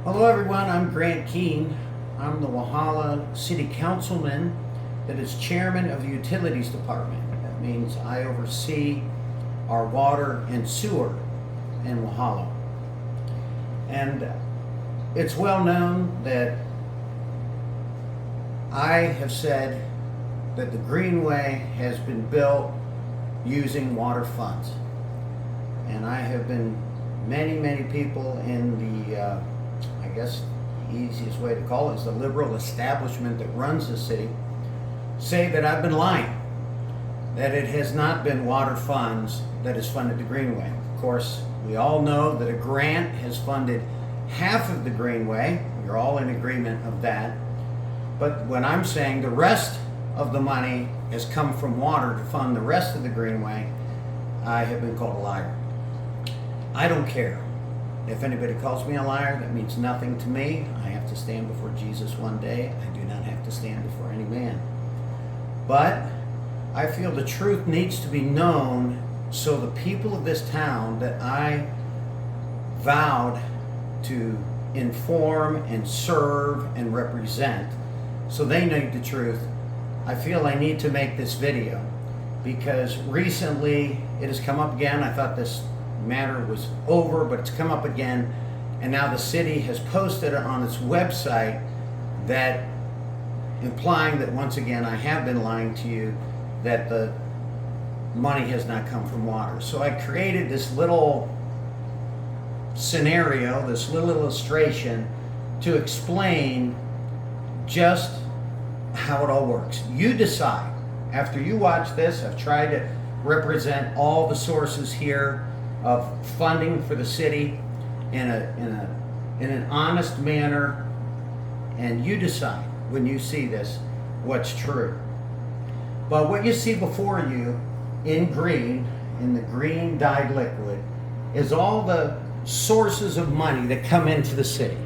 Hello everyone, I'm Grant Keene. I'm the Walhalla City Councilman that is chairman of the Utilities Department. That means I oversee our water and sewer in Walhalla. And it's well known that I have said that the Greenway has been built using water funds. And I have been many people in the I guess the easiest way to call it is the liberal establishment that runs the city, say that I've been lying, that it has not been water funds that has funded the Greenway. Of course, we all know that a grant has funded half of the Greenway. We're all in agreement of that. But when I'm saying the rest of the money has come from water to fund the rest of the Greenway, I have been called a liar. I don't care. If anybody calls me a liar, that means nothing to me. I have to stand before Jesus one day. I do not have to stand before any man. But I feel the truth needs to be known so the people of this town that I vowed to inform and serve and represent, so they know the truth. I feel I need to make this video because recently it has come up again. I thought this matter was over, but it's come up again, and now the city has posted it on its website, that implying that once again I have been lying to you, that the money has not come from water. So I created this little scenario, this little illustration to explain just how it all works. You decide. After you watch this, I've tried to represent all the sources here of funding for the city in an honest manner, and you decide when you see this what's true. But what you see before you in green, in the green dyed liquid, is all the sources of money that come into the city.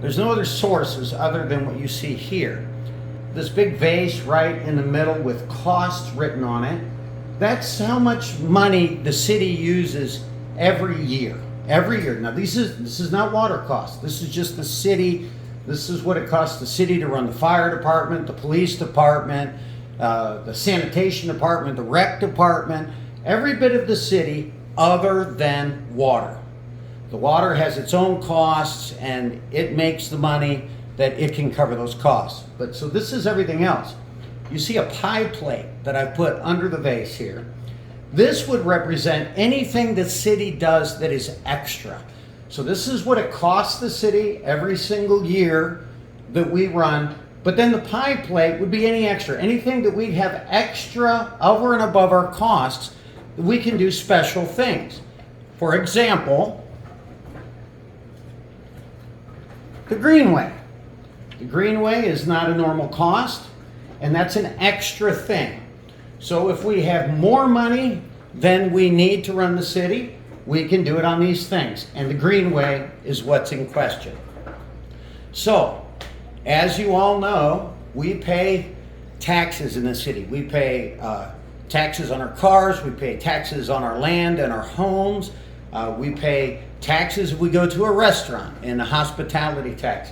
There's no other sources other than what you see here. This big vase right in the middle with costs written on it, that's how much money the city uses every year. Every year. Now this is not water costs. This is just the city. This is what it costs the city to run the fire department, the police department, the sanitation department, the rec department, every bit of the city other than water. The water has its own costs and it makes the money that it can cover those costs. But so this is everything else. You see a pie plate that I put under the vase here. This would represent anything the city does that is extra. So this is what it costs the city every single year that we run. But then the pie plate would be any extra. Anything that we'd have extra over and above our costs, we can do special things. For example, the Greenway. The Greenway is not a normal cost, and that's an extra thing. So if we have more money than we need to run the city, we can do it on these things. And the Greenway is what's in question. So, as you all know, we pay taxes in the city. We pay taxes on our cars, we pay taxes on our land and our homes, we pay taxes if we go to a restaurant, and a hospitality tax.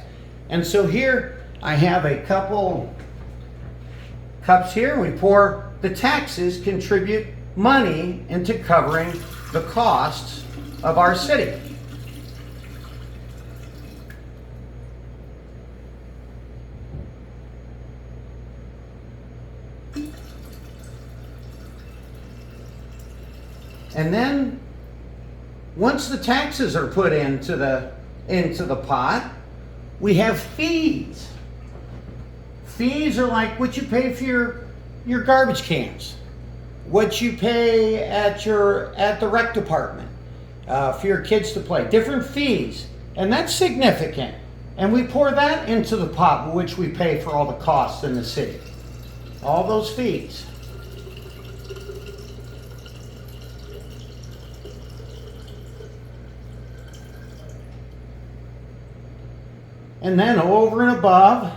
And so here I have a couple cups here. We pour the taxes, contribute money into covering the costs of our city. And then once the taxes are put into the pot, we have fees. Fees are like what you pay for your garbage cans, what you pay at the rec department, for your kids to play, different fees, and that's significant. And we pour that into the pot which we pay for all the costs in the city, all those fees. And then over and above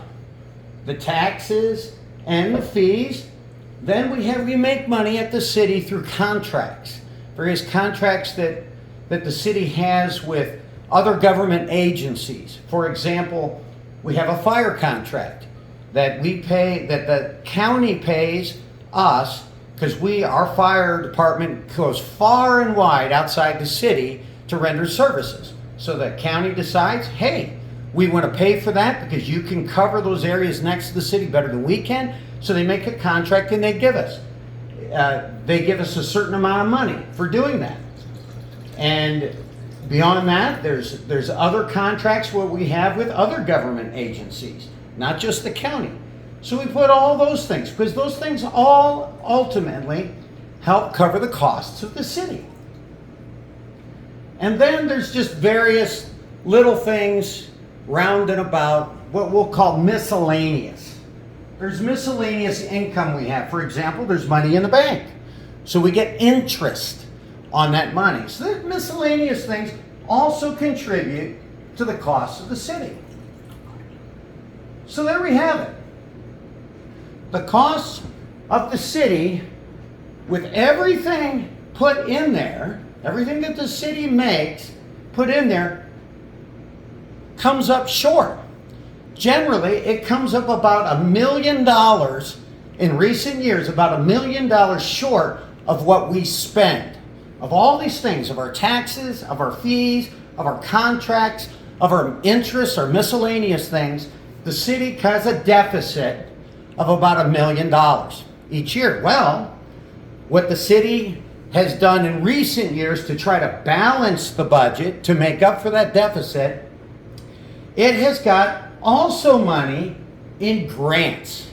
the taxes and the fees, then we make money at the city through contracts, various contracts that the city has with other government agencies. For example, we have a fire contract that we pay, that the county pays us, because our fire department goes far and wide outside the city to render services. So the county decides, hey, we want to pay for that because you can cover those areas next to the city better than we can. So they make a contract and they give us. They give us a certain amount of money for doing that. And beyond that, there's other contracts what we have with other government agencies, not just the county. So we put all those things, because those things all ultimately help cover the costs of the city. And then there's just various little things round and about, what we'll call miscellaneous. There's miscellaneous income we have. For example, there's money in the bank. So we get interest on that money. So the miscellaneous things also contribute to the costs of the city. So there we have it. The costs of the city, with everything put in there, everything that the city makes put in there, comes up short. Generally, it comes up about $1 million in recent years, about $1 million short of what we spend. Of all these things, of our taxes, of our fees, of our contracts, of our interests, our miscellaneous things, the city has a deficit of about $1 million each year. Well, what the city has done in recent years to try to balance the budget to make up for that deficit, it has got also money in grants.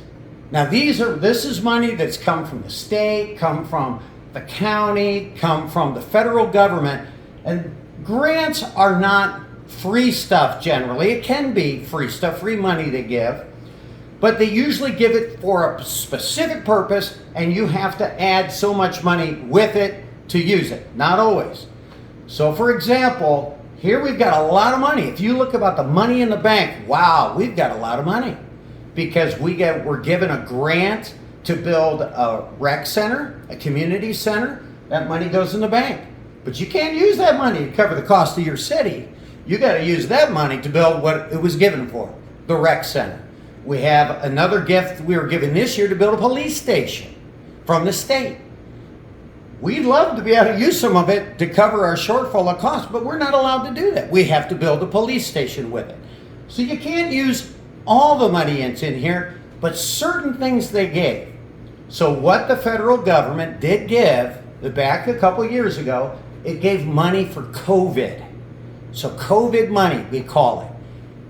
Now this is money that's come from the state, come from the county, come from the federal government, and grants are not free stuff generally. It can be free stuff, free money they give, but they usually give it for a specific purpose, and you have to add so much money with it to use it. Not always. So for example, here we've got a lot of money. If you look about the money in the bank, wow, we've got a lot of money, because we're given a grant to build a rec center, a community center. That money goes in the bank. But you can't use that money to cover the cost of your city. You got to use that money to build what it was given for, the rec center. We have another gift we were given this year to build a police station from the state. We'd love to be able to use some of it to cover our shortfall of costs, but we're not allowed to do that. We have to build a police station with it. So you can't use all the money that's in here, but certain things they gave. So what the federal government did give, back a couple years ago, it gave money for COVID. So COVID money, we call it.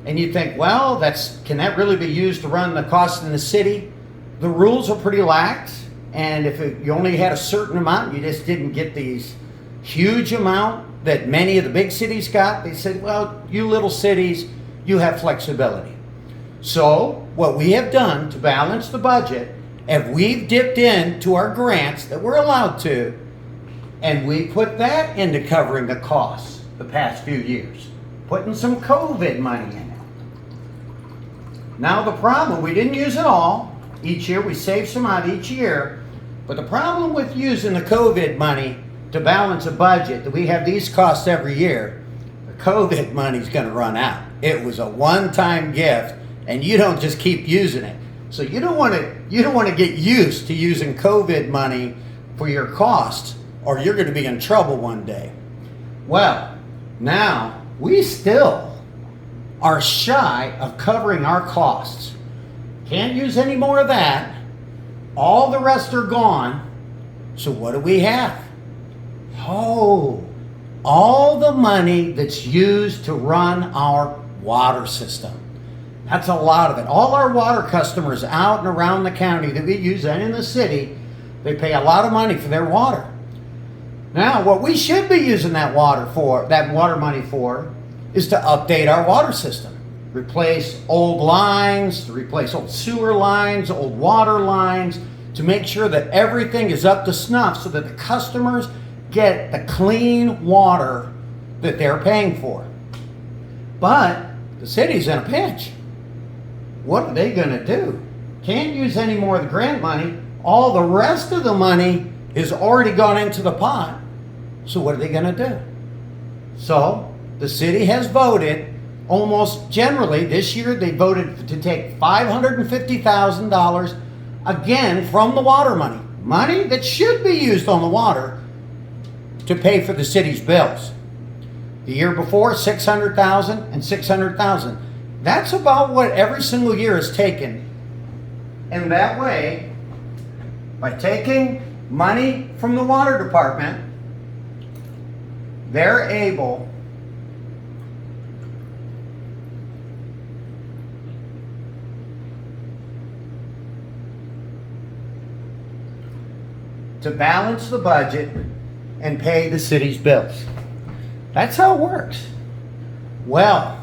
And you think, well, can that really be used to run the costs in the city? The rules are pretty lax, and if you only had a certain amount, you just didn't get these huge amount that many of the big cities got. They said, well, you little cities, you have flexibility. So what we have done to balance the budget, if we've dipped into our grants that we're allowed to, and we put that into covering the costs the past few years, putting some COVID money in it. Now the problem, we didn't use it all each year. We saved some out each year. But the problem with using the COVID money to balance a budget, that we have these costs every year, the COVID money's going to run out. It was a one-time gift, and you don't just keep using it. So you don't want to get used to using COVID money for your costs, or you're going to be in trouble one day. Well, now we still are shy of covering our costs. Can't use any more of that. All the rest are gone. So what do we have? Oh, all the money that's used to run our water system. That's a lot of it. All our water customers out and around the county that we use and in the city, they pay a lot of money for their water. Now, what we should be using that water money for, is to update our water system. Replace old lines, to replace old sewer lines, old water lines, to make sure that everything is up to snuff so that the customers get the clean water that they're paying for. But the city's in a pinch. What are they going to do? Can't use any more of the grant money. All the rest of the money has already gone into the pot. So what are they going to do? So the city has voted, almost generally, this year they voted to take $550,000 again from the water money. Money that should be used on the water to pay for the city's bills. The year before, $600,000 and $600,000. That's about what every single year is taken. And that way, by taking money from the water department, they're able to balance the budget and pay the city's bills. That's how it works. Well,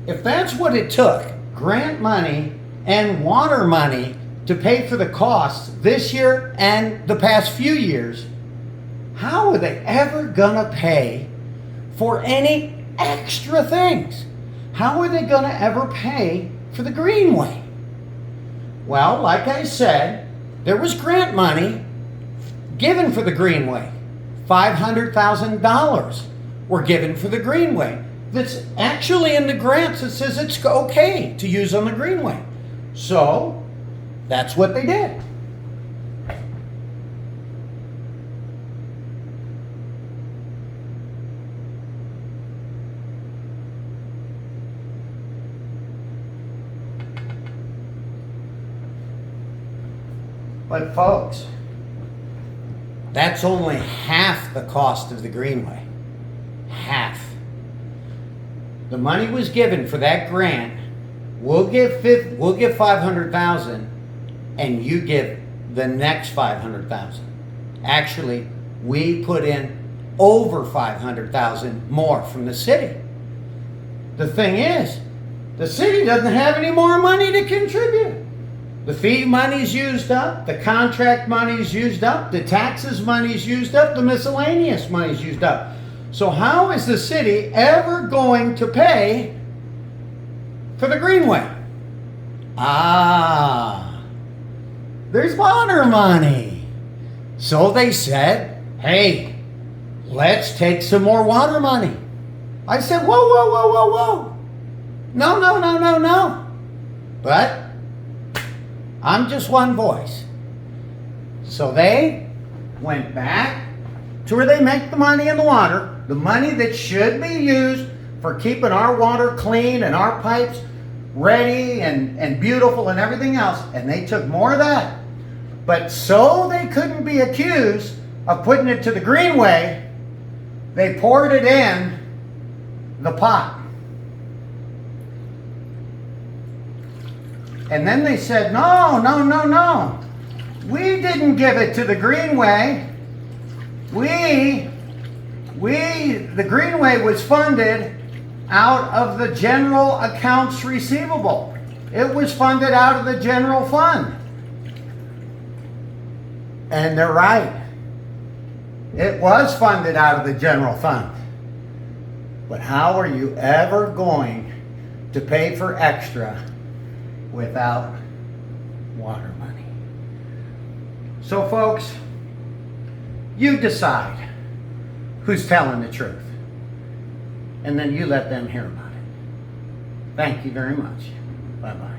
if that's what it took, grant money and water money to pay for the costs this year and the past few years, how are they ever gonna pay for any extra things? How are they gonna ever pay for the Greenway? Well, like I said, there was grant money given for the Greenway. $500,000 were given for the Greenway. That's actually in the grants. It says it's okay to use on the Greenway. So that's what they did. But folks, that's only half the cost of the Greenway. Half. The money was given for that grant. We'll give $500,000, and you give the next $500,000. Actually, we put in over $500,000 more from the city. The thing is, the city doesn't have any more money to contribute. The fee money's used up, the contract money's used up, the taxes money's used up, the miscellaneous money's used up. So how is the city ever going to pay for the Greenway? There's water money. So they said, hey, let's take some more water money. I said, whoa, whoa, whoa, whoa, whoa. No, no, no, no, no. But I'm just one voice. So they went back to where they make the money in the water, the money that should be used for keeping our water clean and our pipes ready and beautiful and everything else, and they took more of that. But so they couldn't be accused of putting it to the Greenway, they poured it in the pot. And then they said, no, no, no, no. We didn't give it to the Greenway. The Greenway was funded out of the general accounts receivable. It was funded out of the general fund. And they're right. It was funded out of the general fund. But how are you ever going to pay for extra without water money? So folks, you decide who's telling the truth, and then you let them hear about it. Thank you very much. Bye-bye.